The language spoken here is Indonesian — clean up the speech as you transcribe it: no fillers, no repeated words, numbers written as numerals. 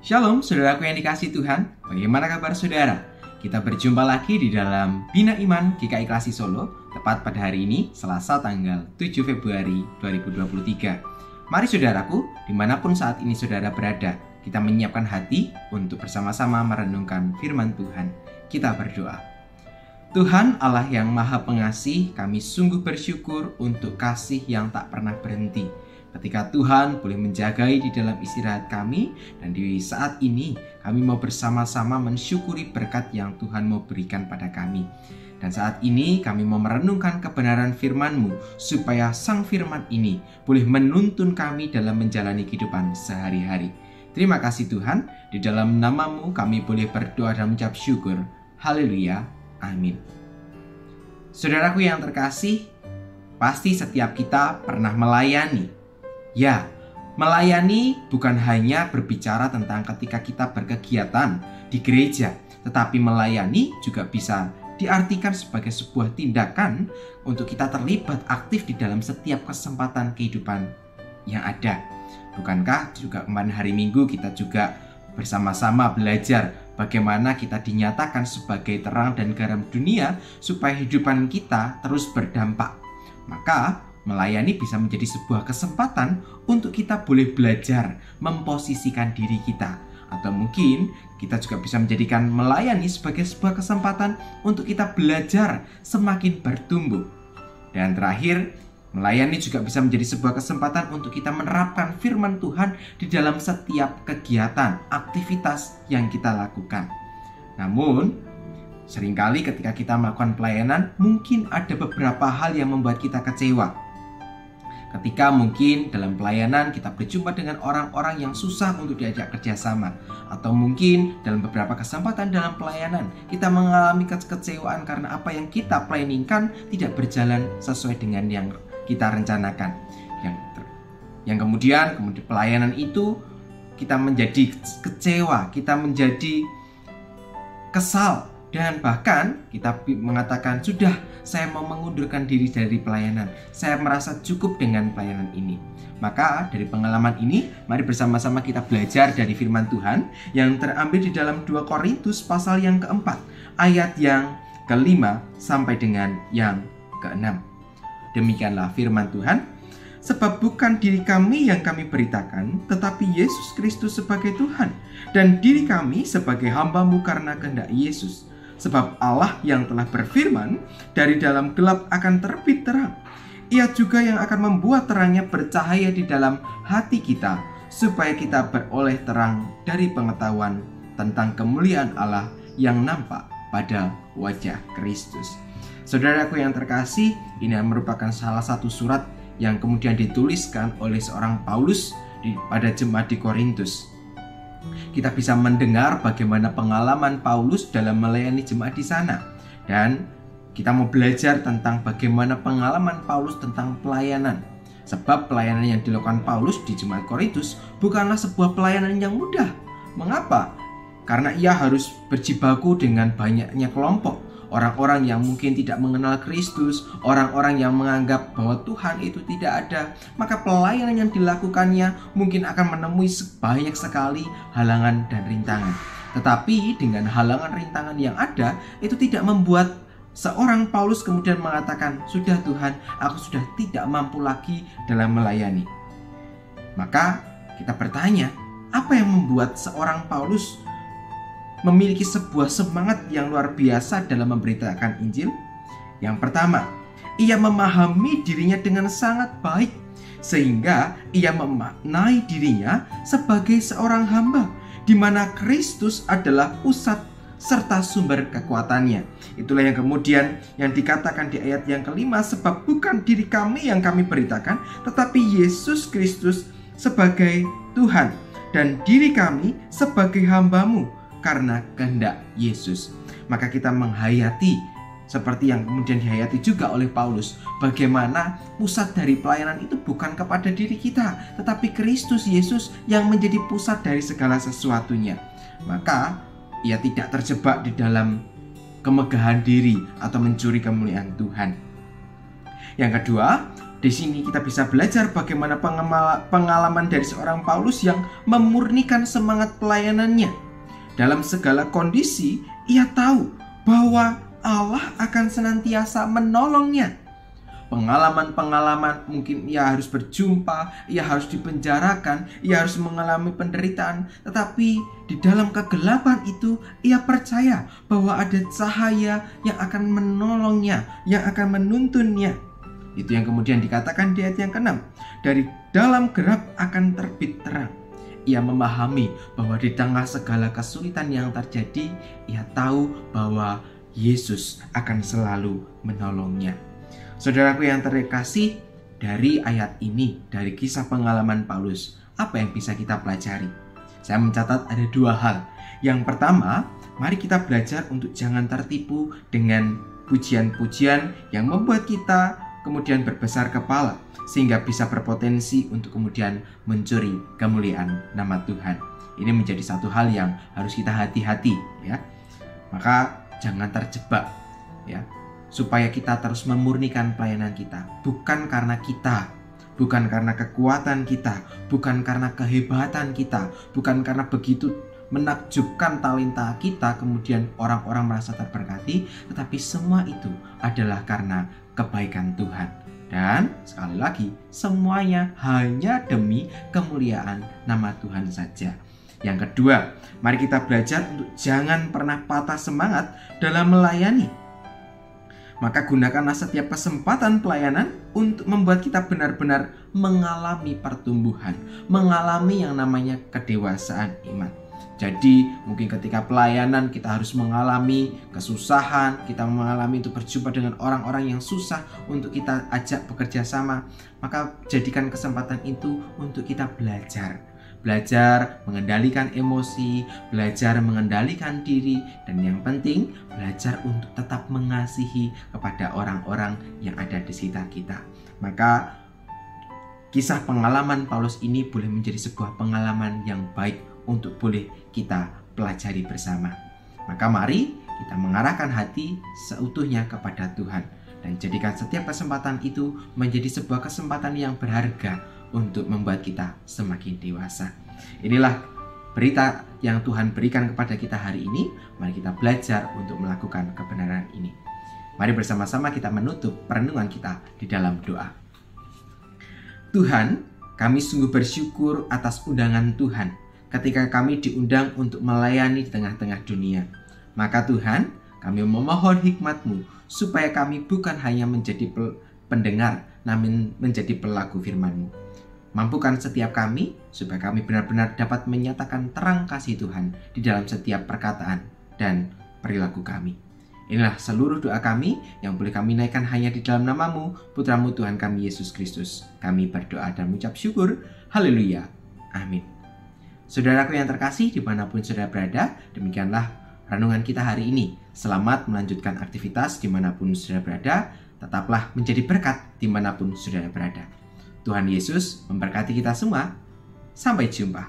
Shalom saudaraku yang dikasihi Tuhan. Bagaimana kabar saudara? Kita berjumpa lagi di dalam Bina Iman GKI Klasik Solo, tepat pada hari ini, Selasa tanggal 7 Februari 2023. Mari saudaraku, dimanapun saat ini saudara berada, kita menyiapkan hati untuk bersama-sama merenungkan firman Tuhan. Kita berdoa. Tuhan Allah yang Maha Pengasih, kami sungguh bersyukur untuk kasih yang tak pernah berhenti. Ketika Tuhan boleh menjagai di dalam istirahat kami, dan di saat ini kami mau bersama-sama mensyukuri berkat yang Tuhan mau berikan pada kami. Dan saat ini kami mau merenungkan kebenaran firman-Mu, supaya sang firman ini boleh menuntun kami dalam menjalani kehidupan sehari-hari. Terima kasih Tuhan, di dalam nama-Mu kami boleh berdoa dan mengucap syukur. Haleluya, amin. Saudaraku yang terkasih, pasti setiap kita pernah melayani. Ya, melayani bukan hanya berbicara tentang ketika kita berkegiatan di gereja, tetapi melayani juga bisa diartikan sebagai sebuah tindakan untuk kita terlibat aktif di dalam setiap kesempatan kehidupan yang ada. Bukankah juga kemarin hari Minggu kita juga bersama-sama belajar bagaimana kita dinyatakan sebagai terang dan garam dunia supaya kehidupan kita terus berdampak. Maka melayani bisa menjadi sebuah kesempatan untuk kita boleh belajar memposisikan diri kita. Atau mungkin kita juga bisa menjadikan melayani sebagai sebuah kesempatan untuk kita belajar semakin bertumbuh. Dan terakhir, melayani juga bisa menjadi sebuah kesempatan untuk kita menerapkan firman Tuhan di dalam setiap kegiatan, aktivitas yang kita lakukan. Namun, seringkali ketika kita melakukan pelayanan, mungkin ada beberapa hal yang membuat kita kecewa. Ketika mungkin dalam pelayanan kita berjumpa dengan orang-orang yang susah untuk diajak kerjasama, atau mungkin dalam beberapa kesempatan dalam pelayanan kita mengalami kekecewaan karena apa yang kita planningkan tidak berjalan sesuai dengan yang kita rencanakan. Yang kemudian pelayanan itu kita menjadi kecewa, kita menjadi kesal, dan bahkan kita mengatakan, sudah, saya mau mengundurkan diri dari pelayanan. Saya merasa cukup dengan pelayanan ini. Maka dari pengalaman ini, mari bersama-sama kita belajar dari firman Tuhan yang terambil di dalam 2 Korintus pasal yang keempat, ayat yang kelima sampai dengan yang keenam. Demikianlah firman Tuhan. Sebab bukan diri kami yang kami beritakan, tetapi Yesus Kristus sebagai Tuhan, dan diri kami sebagai hamba-Mu karena kehendak Yesus. Sebab Allah yang telah berfirman, dari dalam gelap akan terbit terang. Ia juga yang akan membuat terangnya bercahaya di dalam hati kita, supaya kita beroleh terang dari pengetahuan tentang kemuliaan Allah yang nampak pada wajah Kristus. Saudaraku yang terkasih, ini merupakan salah satu surat yang kemudian dituliskan oleh seorang Paulus pada jemaat di Korintus. Kita bisa mendengar bagaimana pengalaman Paulus dalam melayani jemaat di sana. Dan kita mau belajar tentang bagaimana pengalaman Paulus tentang pelayanan. Sebab pelayanan yang dilakukan Paulus di jemaat Korintus bukanlah sebuah pelayanan yang mudah. Mengapa? Karena ia harus berjibaku dengan banyaknya kelompok. Orang-orang yang mungkin tidak mengenal Kristus, orang-orang yang menganggap bahwa Tuhan itu tidak ada, maka pelayanan yang dilakukannya mungkin akan menemui banyak sekali halangan dan rintangan. Tetapi dengan halangan rintangan yang ada, itu tidak membuat seorang Paulus kemudian mengatakan, sudah Tuhan, aku sudah tidak mampu lagi dalam melayani. Maka kita bertanya, apa yang membuat seorang Paulus memiliki sebuah semangat yang luar biasa dalam memberitakan Injil? Yang pertama, ia memahami dirinya dengan sangat baik, sehingga ia memaknai dirinya sebagai seorang hamba, di mana Kristus adalah pusat serta sumber kekuatannya. Itulah yang kemudian yang dikatakan di ayat yang kelima, sebab bukan diri kami yang kami beritakan, tetapi Yesus Kristus sebagai Tuhan, dan diri kami sebagai hamba-Mu karena kehendak Yesus. Maka kita menghayati seperti yang kemudian dihayati juga oleh Paulus, bagaimana pusat dari pelayanan itu bukan kepada diri kita, tetapi Kristus Yesus yang menjadi pusat dari segala sesuatunya. Maka ia tidak terjebak di dalam kemegahan diri atau mencuri kemuliaan Tuhan. Yang kedua, Di sini kita bisa belajar bagaimana pengalaman dari seorang Paulus yang memurnikan semangat pelayanannya. Dalam segala kondisi, ia tahu bahwa Allah akan senantiasa menolongnya. Pengalaman-pengalaman mungkin ia harus berjumpa, ia harus dipenjarakan, ia harus mengalami penderitaan. Tetapi di dalam kegelapan itu ia percaya bahwa ada cahaya yang akan menolongnya, yang akan menuntunnya. Itu yang kemudian dikatakan di ayat yang ke-6. Dari dalam gelap akan terbit terang. Ia memahami bahwa di tengah segala kesulitan yang terjadi, ia tahu bahwa Yesus akan selalu menolongnya. Saudaraku yang terkasih, dari ayat ini, dari kisah pengalaman Paulus, apa yang bisa kita pelajari? Saya mencatat ada 2 hal. Yang pertama, mari kita belajar untuk jangan tertipu dengan pujian-pujian yang membuat kita kemudian berbesar kepala, sehingga bisa berpotensi untuk kemudian mencuri kemuliaan nama Tuhan. Ini menjadi satu hal yang harus kita hati-hati, ya. Maka jangan terjebak, ya, supaya kita terus memurnikan pelayanan kita, bukan karena kita, bukan karena kekuatan kita, bukan karena kehebatan kita, bukan karena begitu menakjubkan talenta kita kemudian orang-orang merasa terberkati, tetapi semua itu adalah karena kebaikan Tuhan. Dan sekali lagi, semuanya hanya demi kemuliaan nama Tuhan saja. Yang kedua, mari kita belajar untuk jangan pernah patah semangat dalam melayani. Maka gunakanlah setiap kesempatan pelayanan untuk membuat kita benar-benar mengalami pertumbuhan, mengalami yang namanya kedewasaan iman. Jadi mungkin ketika pelayanan kita harus mengalami kesusahan, kita mengalami untuk berjumpa dengan orang-orang yang susah untuk kita ajak bekerja sama. Maka jadikan kesempatan itu untuk kita belajar mengendalikan emosi, belajar mengendalikan diri, dan yang penting belajar untuk tetap mengasihi kepada orang-orang yang ada di sekitar kita. Maka kisah pengalaman Paulus ini boleh menjadi sebuah pengalaman yang baik untuk boleh kita pelajari bersama. Maka mari kita mengarahkan hati seutuhnya kepada Tuhan dan jadikan setiap kesempatan itu menjadi sebuah kesempatan yang berharga untuk membuat kita semakin dewasa. Inilah berita yang Tuhan berikan kepada kita hari ini. Mari kita belajar untuk melakukan kebenaran ini. Mari bersama-sama kita menutup perenungan kita di dalam doa. Tuhan, kami sungguh bersyukur atas undangan Tuhan ketika kami diundang untuk melayani di tengah-tengah dunia. Maka Tuhan, kami memohon hikmat-Mu supaya kami bukan hanya menjadi pendengar, namun menjadi pelaku firman-Mu. Mampukan setiap kami supaya kami benar-benar dapat menyatakan terang kasih Tuhan di dalam setiap perkataan dan perilaku kami. Inilah seluruh doa kami yang boleh kami naikkan hanya di dalam nama-Mu, Putra-Mu Tuhan kami Yesus Kristus. Kami berdoa dan mengucap syukur. Haleluya. Amin. Saudaraku yang terkasih, dimanapun saudara berada, demikianlah renungan kita hari ini. Selamat melanjutkan aktivitas dimanapun saudara berada. Tetaplah menjadi berkat dimanapun saudara berada. Tuhan Yesus memberkati kita semua. Sampai jumpa.